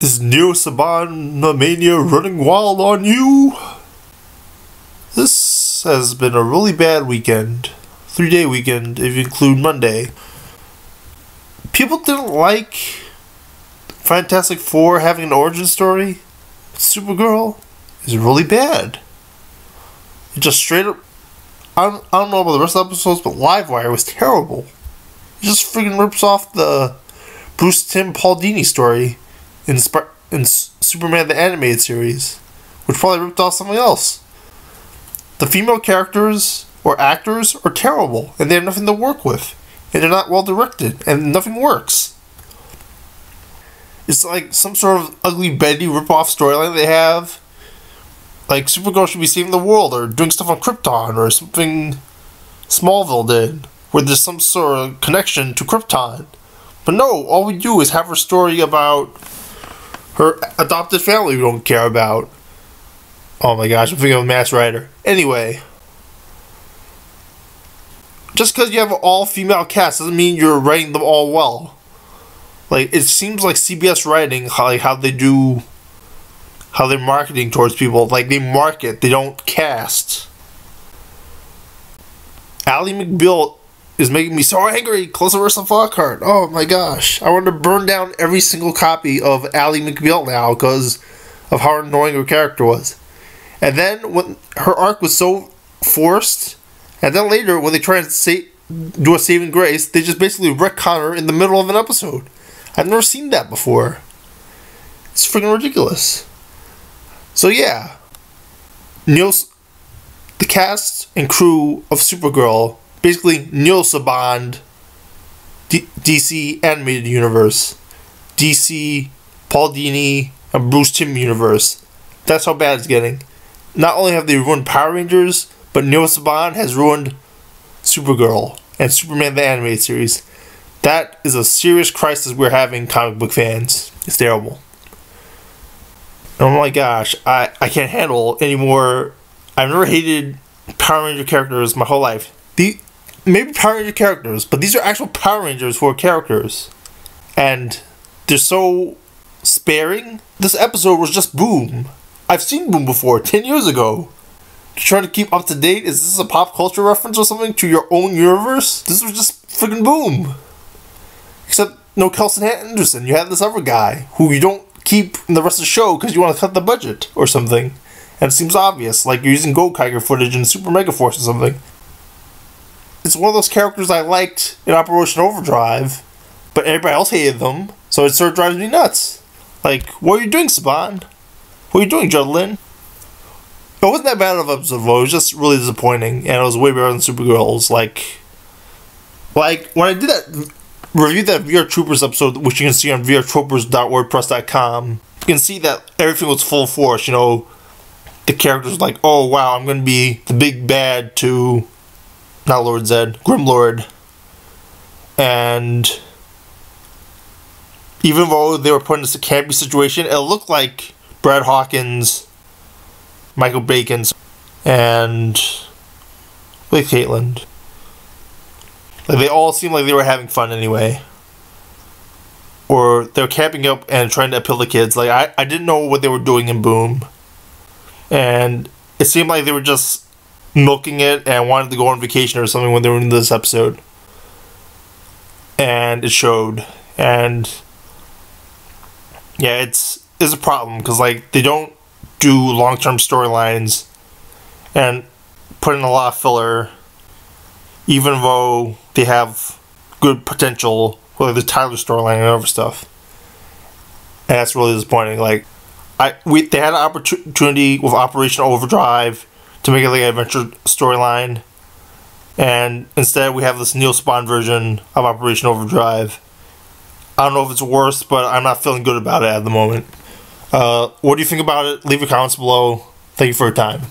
Is Neo Saban the mania running wild on you? This has been a really bad weekend. 3-day weekend if you include Monday. People didn't like Fantastic Four having an origin story. Supergirl is really bad. It just straight up... I don't know about the rest of the episodes, but Livewire was terrible. It just freaking rips off the Bruce Timm Paul Dini story in Superman the Animated Series, which probably ripped off something else. The female characters or actors are terrible, and they have nothing to work with, and they're not well directed, and nothing works. It's like some sort of Ugly Betty rip-off storyline they have. Like, Supergirl should be saving the world, or doing stuff on Krypton, or something Smallville did, where there's some sort of connection to Krypton. But no, all we do is have her story about her adopted family we don't care about. Oh my gosh, I'm thinking of Mass Rider. Anyway, just because you have an all-female cast doesn't mean you're writing them all well. Like, it seems like CBS writing, how they're marketing towards people. Like, they market, they don't cast. Ally McBeal is making me so angry. Clarissa Flockhart. Oh my gosh. I want to burn down every single copy of Ally McBeal now because of how annoying her character was. And then when her arc was so forced, and then later when they try and do a saving grace, they just basically retcon her in the middle of an episode. I've never seen that before. It's freaking ridiculous. So yeah, the cast and crew of Supergirl, basically Neo Saban, DC Animated Universe, DC, Paul Dini, and Bruce Timm Universe. That's how bad it's getting. Not only have they ruined Power Rangers, but Neo Saban has ruined Supergirl and Superman the Animated Series. That is a serious crisis we're having, comic book fans. It's terrible. Oh my gosh, I can't handle anymore. I've never hated Power Ranger characters my whole life. Maybe Power Ranger characters, but these are actual Power Rangers who are characters. And they're so sparing. This episode was just Boom. I've seen Boom before, 10 years ago. To try to keep up to date, is this a pop culture reference or something to your own universe? This was just friggin' Boom. Except no Kelson Anderson. You have this other guy who you don't keep in the rest of the show because you want to cut the budget or something. And it seems obvious, like you're using Gokaiger footage in Super Mega Force or something. It's one of those characters I liked in Operation Overdrive, but everybody else hated them, so it sort of drives me nuts. Like, what are you doing, Saban? What are you doing, Judlin? It wasn't that bad of an episode, though. It was just really disappointing, and it was way better than Supergirl's. Like when I did that, reviewed that VR Troopers episode, which you can see on vrtroopers.wordpress.com, you can see that everything was full force, you know. The characters like, oh wow, I'm gonna be the big bad to, not Lord Zed, Grimlord. And even though they were put in this campy situation, it looked like Brad Hawkins, Michael Bacon, and like Caitlin. Like, they all seemed like they were having fun anyway. Or they were camping up and trying to appeal to kids. Like, I didn't know what they were doing in Boom. And it seemed like they were just milking it and wanted to go on vacation or something when they were in this episode. And it showed. And yeah, it's a problem because, like, they don't do long-term storylines and put in a lot of filler, even though they have good potential, like the Tyler storyline and other stuff. And that's really disappointing. Like, they had an opportunity with Operation Overdrive to make it like an adventure storyline, and instead we have this Neo Saban version of Operation Overdrive. I don't know if it's worse, but I'm not feeling good about it at the moment. What do you think about it? Leave your comments below. Thank you for your time.